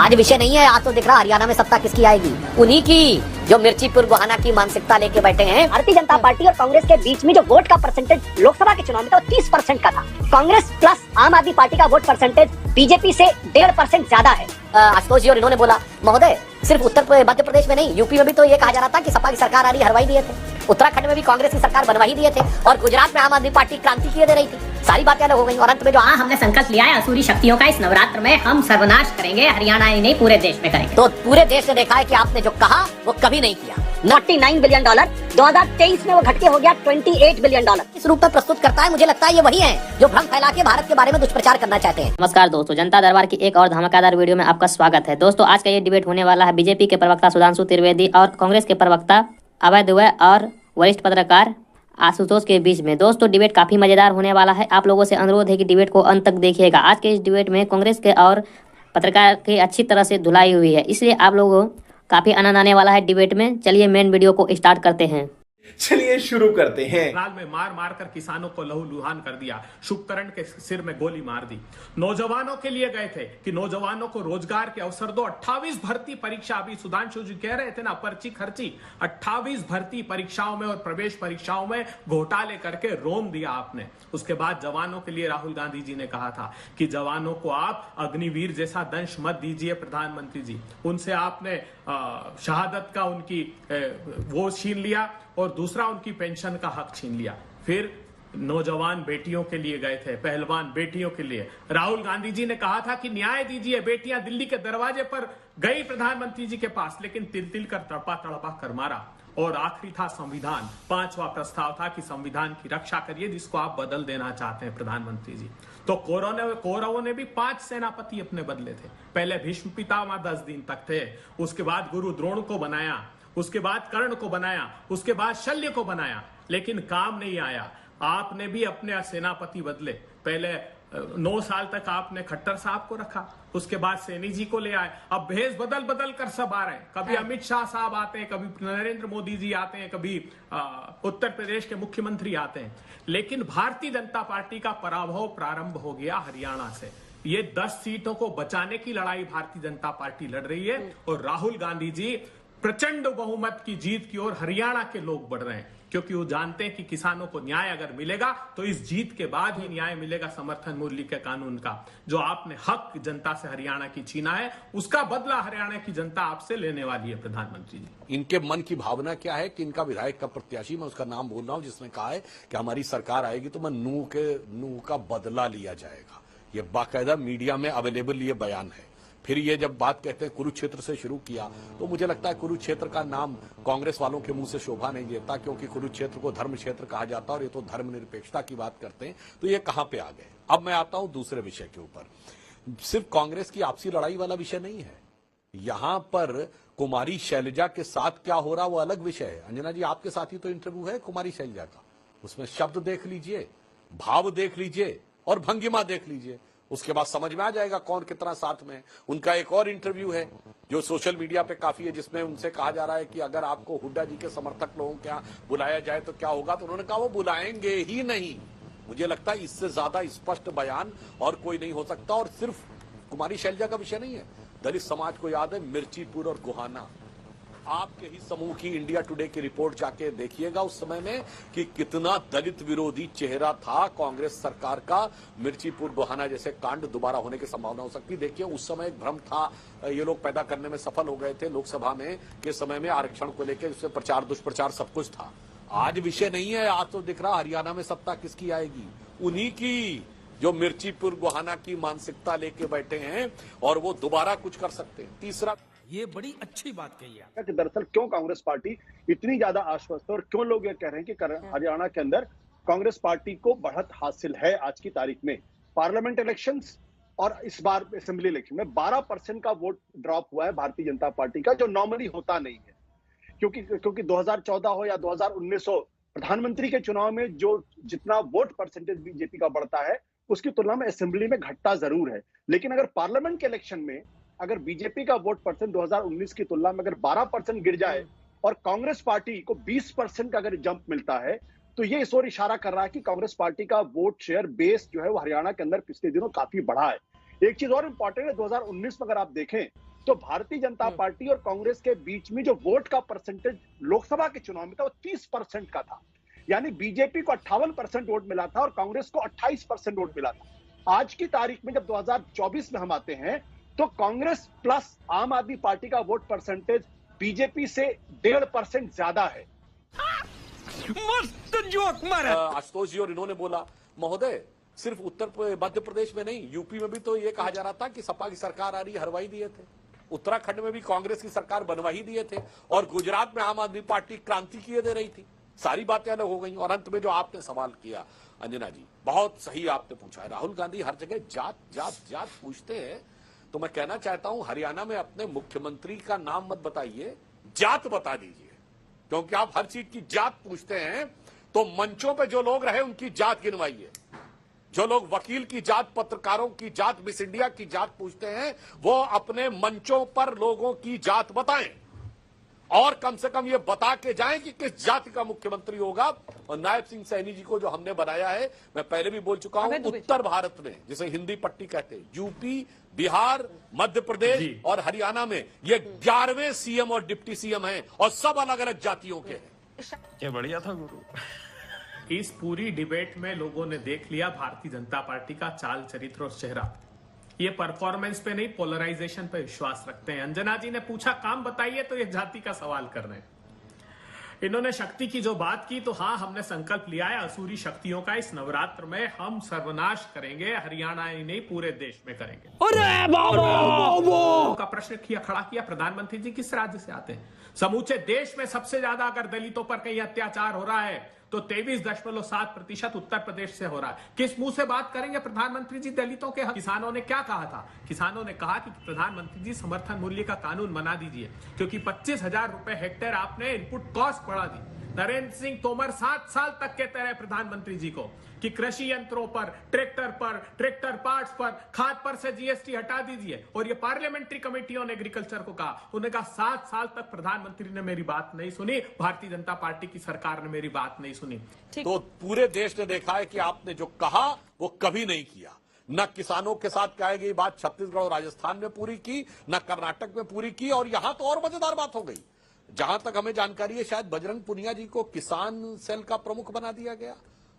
आज विषय नहीं है, आज तो दिख रहा हरियाणा में सत्ता किसकी आएगी, उन्हीं की जो मिर्चीपुर गोहाना की मानसिकता लेके बैठे हैं। भारतीय जनता पार्टी और कांग्रेस के बीच में जो वोट का परसेंटेज लोकसभा के चुनाव में था वो 30% का था। कांग्रेस प्लस आम आदमी पार्टी का वोट परसेंटेज बीजेपी से 1.5% ज्यादा है। आशुतोष जी और इन्होंने बोला महोदय सिर्फ मध्य प्रदेश में नहीं, यूपी में भी तो ये कहा जा रहा था कि सपा की सरकार आ रही, हरवाई दिए थे। उत्तराखंड में भी कांग्रेस की सरकार बनवा ही दिए थे और गुजरात में आम आदमी पार्टी क्रांति किए दे रही थी। सारी बातें अलग हो गई और अंत में जो हमने संकल्प लिया है असुरी शक्तियों का इस नवरात्र में हम सर्वनाश करेंगे, हरियाणा ही नहीं पूरे देश में करेंगे। तो पूरे देश ने देखा है कि आपने जो कहा वो कभी नहीं किया। $49 बिलियन 2023 में वो घट के हो गया $28 बिलियन। इस रूप में प्रस्तुत करता है, मुझे लगता है ये वही है जो भ्रम फैला के भारत के बारे में दुष्प्रचार करना चाहते हैं। नमस्कार दोस्तों, जनता दरबार की एक और धमाकेदार वीडियो में आपका स्वागत है। दोस्तों आज का ये डिबेट होने वाला है बीजेपी के प्रवक्ता सुधांशु त्रिवेदी और कांग्रेस के प्रवक्ता अभय दुबे और वरिष्ठ पत्रकार आशुतोष के बीच में। दोस्तों डिबेट काफी मजेदार होने वाला है, आप लोगों से अनुरोध है कि डिबेट को अंत तक देखिएगा। आज के इस डिबेट में कांग्रेस के और पत्रकार की अच्छी तरह से धुलाई हुई है, इसलिए आप लोगों को काफी आनंद आने वाला है डिबेट में। चलिए मेन वीडियो को स्टार्ट करते हैं। चलिए शुरू करते हैं। राल में मार मार कर किसानों को लहूलुहान कर दिया, शुभकरण के सिर में गोली मार दी। नौजवानों के लिए गए थे कि नौजवानों को रोजगार के अवसर दो। 28 भर्ती परीक्षा, अभी सुधांशु जी कह रहे थे ना, पर्ची खर्ची। 28 भर्ती परीक्षाओं में और प्रवेश परीक्षाओं में घोटाले करके रोन दिया आपने। उसके बाद जवानों के लिए राहुल गांधी जी ने कहा था कि जवानों को आप अग्निवीर जैसा दंश मत दीजिए प्रधानमंत्री जी। उनसे आपने शहादत का उनकी वो छीन लिया और दूसरा उनकी पेंशन का हक छीन लिया। फिर नौजवान बेटियों के लिए गए थे, पहलवान बेटियों के लिए। राहुल गांधी जी ने कहा था कि न्याय दीजिए, बेटियां दिल्ली के दरवाजे पर गई प्रधानमंत्री जी के पास, लेकिन तिल तिल कर तड़पा तड़पा कर मारा। और आखिरी था संविधान, 5वां प्रस्ताव था कि संविधान की रक्षा करिए जिसको आप बदल देना चाहते हैं प्रधानमंत्री जी। तो कौरवों ने भी 5 सेनापति अपने बदले थे। पहले भीष्म पितामह 10 दिन तक थे, उसके बाद गुरु द्रोण को बनाया, उसके बाद कर्ण को बनाया, उसके बाद शल्य को बनाया, लेकिन काम नहीं आया। आपने भी अपने सेनापति बदले। पहले 9 साल तक आपने खट्टर साहब को रखा, उसके बाद सैनी जी को ले आए। अब भेष बदल बदल कर सब आ रहे हैं। कभी अमित शाह साहब आते हैं, कभी नरेंद्र मोदी जी आते हैं, कभी उत्तर प्रदेश के मुख्यमंत्री आते हैं। लेकिन भारतीय जनता पार्टी का पराभव प्रारंभ हो गया हरियाणा से। ये 10 सीटों को बचाने की लड़ाई भारतीय जनता पार्टी लड़ रही है और राहुल गांधी जी प्रचंड बहुमत की जीत की ओर हरियाणा के लोग बढ़ रहे हैं, क्योंकि वो जानते हैं कि किसानों को न्याय अगर मिलेगा तो इस जीत के बाद ही न्याय मिलेगा समर्थन मूल्य के कानून का। जो आपने हक जनता से हरियाणा की छीना है, उसका बदला हरियाणा की जनता आपसे लेने वाली है प्रधानमंत्री जी। इनके मन की भावना क्या है कि इनका विधायक का प्रत्याशी, मैं उसका नाम बोल रहा हूं, जिसने कहा है कि हमारी सरकार आएगी तो मैं नूह का बदला लिया जाएगा। ये बाकायदा मीडिया में अवेलेबल ये बयान है। फिर ये जब बात कहते हैं कुरुक्षेत्र से शुरू किया, तो मुझे लगता है कुरुक्षेत्र का नाम कांग्रेस वालों के मुंह से शोभा नहीं देता, क्योंकि कुरुक्षेत्र को धर्म क्षेत्र कहा जाता है और ये तो धर्मनिरपेक्षता की बात करते हैं। तो ये कहां पे आ गए। अब मैं आता हूं दूसरे विषय के ऊपर। सिर्फ कांग्रेस की आपसी लड़ाई वाला विषय नहीं है, यहां पर कुमारी शैलजा के साथ क्या हो रहा वो अलग विषय है। अंजना जी, आपके साथ ही तो इंटरव्यू है कुमारी शैलजा का, उसमें शब्द देख लीजिए, भाव देख लीजिए और भंगिमा देख लीजिए, उसके बाद समझ में आ जाएगा कौन कितना साथ में। उनका एक और इंटरव्यू है जो सोशल मीडिया पे काफी है, जिसमें उनसे कहा जा रहा है कि अगर आपको हुड्डा जी के समर्थक लोगों को क्या बुलाया जाए तो क्या होगा, तो उन्होंने कहा वो बुलाएंगे ही नहीं। मुझे लगता है इससे ज्यादा स्पष्ट बयान और कोई नहीं हो सकता। और सिर्फ कुमारी शैलजा का विषय नहीं है, दलित समाज को याद है मिर्चीपुर और गोहाना। आपके ही समूह की इंडिया टुडे की रिपोर्ट जाके देखिएगा उस समय में कि कितना दलित विरोधी चेहरा था कांग्रेस सरकार का। मिर्चीपुर गोहाना जैसे कांड दोबारा होने की संभावना हो सकती। देखिए उस समय एक भ्रम था, ये लोग पैदा करने में सफल हो गए थे लोकसभा में के समय में आरक्षण को लेकर, उससे प्रचार दुष्प्रचार सब कुछ था। आज विषय नहीं है, आज तो दिख रहा हरियाणा में सत्ता किसकी आएगी, उन्हीं की जो मिर्चीपुर गोहाना की मानसिकता लेके बैठे हैं और वो दोबारा कुछ कर सकते हैं। तीसरा, ये बड़ी अच्छी बात कही है कि दरअसल क्यों कांग्रेस पार्टी इतनी ज्यादा आश्वस्त है और क्यों लोग ये कह रहे हैं कि हरियाणा के अंदर कांग्रेस पार्टी को बढ़त हासिल है। आज की तारीख में पार्लियामेंट इलेक्शंस और इस बार असेंबली इलेक्शन में 12% का वोट ड्रॉप हुआ है भारतीय जनता पार्टी का, जो नॉर्मली होता नहीं है। क्योंकि 2014 हो या 2019 हो, प्रधानमंत्री के चुनाव में जो जितना वोट परसेंटेज बीजेपी का बढ़ता है उसकी तुलना में असेंबली में घटता जरूर है। लेकिन अगर पार्लियामेंट के इलेक्शन में अगर बीजेपी का वोट परसेंट 2019 की तुलना में अगर 12% गिर जाए और कांग्रेस पार्टी को 20% का अगर जंप मिलता है, तो ये इस ओर इशारा कर रहा है कि कांग्रेस पार्टी का वोट शेयर बेस जो है वो हरियाणा के अंदर पिछले दिनों काफी बढ़ा है। एक चीज और इंपॉर्टेंट है, 2019 में अगर आप देखें तो भारतीय जनता पार्टी और कांग्रेस के बीच में जो वोट का परसेंटेज लोकसभा के चुनाव में था वो 30% का था। यानी बीजेपी को 58% वोट मिला था और कांग्रेस को 28% वोट मिला था। आज की तारीख में जब 2024 में हम आते हैं तो कांग्रेस प्लस आम आदमी पार्टी का वोट परसेंटेज बीजेपी से 1.5% ज्यादा है। मस्त जोक मारा। आशुतोष जी और इन्होंने बोला, महोदय सिर्फ मध्य प्रदेश में नहीं, यूपी में भी तो ये कहा जा रहा था कि सपा की सरकार आ रही है, हरवाई दिए थे। उत्तराखंड में भी कांग्रेस की सरकार बनवा ही दिए थे और गुजरात में आम आदमी पार्टी क्रांति किए दे रही थी। सारी बातें अलग हो गई। और अंत में जो आपने सवाल किया अंजना जी, बहुत सही आपने पूछा है। राहुल गांधी हर जगह जात जात जात पूछते हैं, तो मैं कहना चाहता हूं हरियाणा में अपने मुख्यमंत्री का नाम मत बताइए, जात बता दीजिए, क्योंकि आप हर चीज की जात पूछते हैं तो मंचों पे जो लोग रहे उनकी जात गिनवाइए। जो लोग वकील की जात, पत्रकारों की जात, मिस इंडिया की जात पूछते हैं, वो अपने मंचों पर लोगों की जात बताएं और कम से कम ये बता के जाएं कि किस जाति का मुख्यमंत्री होगा। और नायब सिंह सैनी जी को जो हमने बनाया है, मैं पहले भी बोल चुका हूं, उत्तर भारत में जिसे हिंदी पट्टी कहते हैं, यूपी, बिहार, मध्य प्रदेश और हरियाणा में ये 11वें सीएम और डिप्टी सीएम हैं और सब अलग अलग जातियों के हैं। क्या बढ़िया था गुरु। इस पूरी डिबेट में लोगों ने देख लिया भारतीय जनता पार्टी का चाल चरित्र और चेहरा। ये परफॉर्मेंस पे नहीं, पोलराइजेशन पे विश्वास रखते हैं। अंजना जी ने पूछा काम बताइए, तो ये जाति का सवाल कर रहे हैं। इन्होंने शक्ति की जो बात की, तो हाँ, हमने संकल्प लिया है असुरी शक्तियों का इस नवरात्र में हम सर्वनाश करेंगे। हरियाणा ही नहीं, पूरे देश में करेंगे। का प्रश्न खड़ा किया, प्रधानमंत्री जी किस राज्य से आते हैं? समूचे देश में सबसे ज्यादा अगर दलितों पर कहीं अत्याचार हो रहा है तो 23.7% उत्तर प्रदेश से हो रहा है। किस मुंह से बात करेंगे प्रधानमंत्री जी दलितों के? किसानों ने क्या कहा था? किसानों ने कहा कि प्रधानमंत्री जी समर्थन मूल्य का कानून बना दीजिए, क्योंकि 25,000 रुपए हेक्टेयर आपने इनपुट कॉस्ट बढ़ा दी। नरेंद्र सिंह तोमर 7 साल तक कहते रहे प्रधानमंत्री जी को कि कृषि यंत्रों पर, ट्रैक्टर पार्ट्स पर, खाद पर से जीएसटी हटा दीजिए। और ये पार्लियामेंट्री कमेटियों ने एग्रीकल्चर को कहा, उन्होंने कहा 7 साल तक प्रधानमंत्री ने मेरी बात नहीं सुनी, भारतीय जनता पार्टी की सरकार ने मेरी बात नहीं सुनी। तो पूरे देश ने देखा है कि आपने जो कहा वो कभी नहीं किया। न किसानों के साथ कही गई बात छत्तीसगढ़ और राजस्थान में पूरी की, न कर्नाटक में पूरी की। और यहां तो और मजेदार बात हो गई, जहां तक हमें जानकारी है शायद बजरंग पुनिया जी को किसान सेल का प्रमुख बना दिया गया।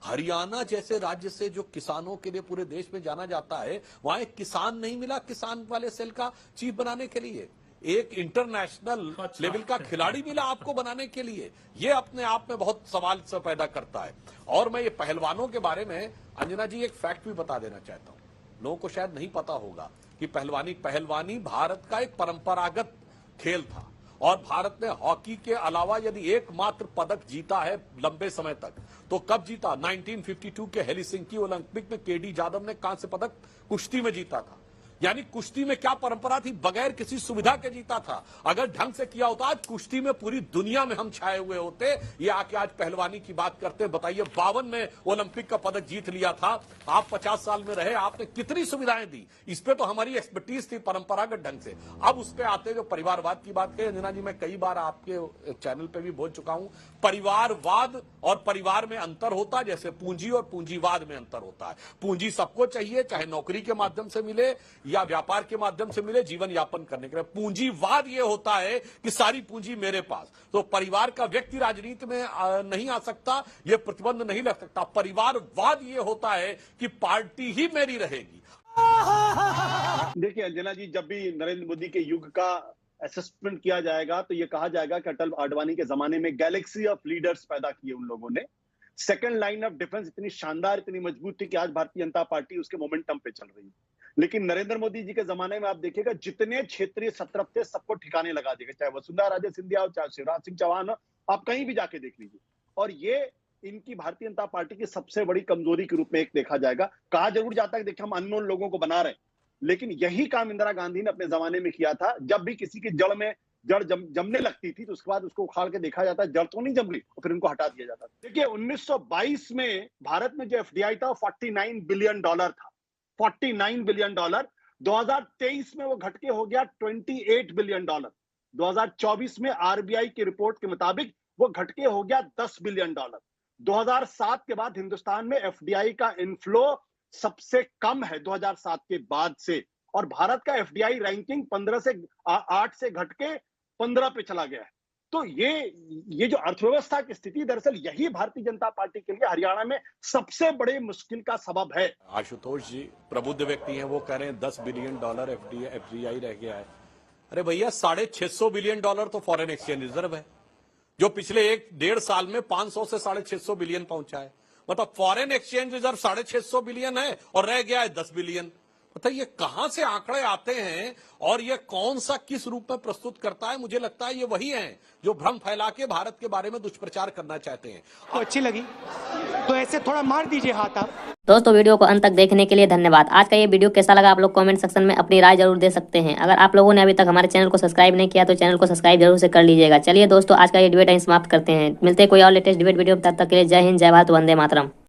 हरियाणा जैसे राज्य से जो किसानों के लिए पूरे देश में जाना जाता है, वहां एक किसान नहीं मिला किसान वाले सेल का चीफ बनाने के लिए। एक इंटरनेशनल लेवल का खिलाड़ी मिला आपको बनाने के लिए। ये अपने आप में बहुत सवाल से पैदा करता है। और मैं ये पहलवानों के बारे में अंजना जी एक फैक्ट भी बता देना चाहता हूं, लोगों को शायद नहीं पता होगा कि पहलवानी भारत का एक परंपरागत खेल था। और भारत ने हॉकी के अलावा यदि एकमात्र पदक जीता है लंबे समय तक, तो कब जीता? 1952 के हेलसिंकी ओलंपिक में केडी जाधव ने कांस्य पदक कुश्ती में जीता था। यानी कुश्ती में क्या परंपरा थी, बगैर किसी सुविधा के जीता था। अगर ढंग से किया होता आज कुश्ती में पूरी दुनिया में हम छाए हुए होते। ये आके आज पहलवानी की बात करते हैं। बताइए 52 में ओलंपिक का पदक जीत लिया था, आप 50 साल में रहे, आपने कितनी सुविधाएं दी। इस पे तो हमारी एक्सपर्टीज थी परंपरागत ढंग से। अब उस पर आते जो परिवारवाद की बात कही अंजना जी, मैं कई बार आपके चैनल पे भी बोल चुका हूं, परिवारवाद और परिवार में अंतर होता है जैसे पूंजी और पूंजीवाद में अंतर होता है। पूंजी सबको चाहिए, चाहे नौकरी के माध्यम से मिले या व्यापार के माध्यम से मिले जीवन यापन करने के लिए। पूंजीवाद ये होता है कि सारी पूंजी मेरे पास। तो परिवार का व्यक्ति राजनीति में नहीं आ सकता, ये प्रतिबंध नहीं लग सकता। परिवारवाद ये होता है कि पार्टी ही मेरी रहेगी। देखिए अंजना जी, जब भी नरेंद्र मोदी के युग का असेसमेंट किया जाएगा तो ये कहा जाएगा कि अटल आडवाणी के जमाने में गैलेक्सी ऑफ लीडर्स पैदा किए उन लोगों ने। सेकंड लाइन ऑफ डिफेंस इतनी शानदार, इतनी मजबूत थी कि आज भारतीय जनता पार्टी उसके मोमेंटम पे चल रही है। लेकिन नरेंद्र मोदी जी के जमाने में आप देखिएगा जितने क्षेत्रीय सत्रप थे सबको ठिकाने लगा देगा, चाहे वसुंधरा राजे सिंधिया हो, चाहे शिवराज सिंह चौहान हो, आप कहीं भी जाके देख लीजिए। और ये इनकी भारतीय जनता पार्टी की सबसे बड़ी कमजोरी के रूप में एक देखा जाएगा। कहा जरूर जाता है कि देखिए हम अननोन लोगों को बना रहे हैं, लेकिन यही काम इंदिरा गांधी ने अपने जमाने में किया था। जब भी किसी की जड़ जमने लगती थी तो उसके बाद उसको उखाड़ के देखा जाता है जड़ तो नहीं जम रही, तो फिर उनको हटा दिया जाता था। देखिए 1922 में भारत में जो एफडीआई था 49 बिलियन डॉलर था, 49 बिलियन डॉलर। 2023 में वो घट के हो गया 28 बिलियन डॉलर। 2024 में आरबीआई की रिपोर्ट के मुताबिक वो घट के हो गया 10 बिलियन डॉलर। 2007 के बाद हिंदुस्तान में एफडीआई का इनफ्लो सबसे कम है 2007 के बाद से। और भारत का एफडीआई रैंकिंग 8 से घट के 15 पे चला गया है। तो ये जो अर्थव्यवस्था की स्थिति, दरअसल यही भारतीय जनता पार्टी के लिए हरियाणा में सबसे बड़े मुश्किल का सबब है। आशुतोष जी प्रबुद्ध व्यक्ति हैं, वो कह रहे हैं $10 बिलियन एफडीआई रह गया है। अरे भैया $650 बिलियन तो फॉरेन एक्सचेंज रिजर्व है, जो पिछले 1-1.5 साल में 500 से 650 बिलियन पहुंचा है। मतलब फॉरेन एक्सचेंज रिजर्व 650 बिलियन है और रह गया है 10 बिलियन। बताइए कहां से आंकड़े आते हैं और ये कौन सा किस रूप में प्रस्तुत करता है। मुझे लगता है ये वही हैं जो भ्रम फैला के भारत के बारे में दुष्प्रचार करना चाहते हैं। तो अच्छी लगी तो ऐसे थोड़ा मार दीजिए हाथ आप। दोस्तों वीडियो को अंत तक देखने के लिए धन्यवाद। आज का ये वीडियो कैसा लगा आप लोग कमेंट सेक्शन में अपनी राय जरूर दे सकते हैं। अगर आप लोगों ने अभी तक हमारे चैनल को सब्सक्राइब नहीं किया तो चैनल को सब्सक्राइब जरूर से कर लीजिएगा। चलिए दोस्तों आज का ये डिबेट यहीं समाप्त करते हैं। मिलते हैं कोई और लेटेस्ट डिबेट वीडियो, तब तक के लिए जय हिंद, जय भारत, वंदे मातरम।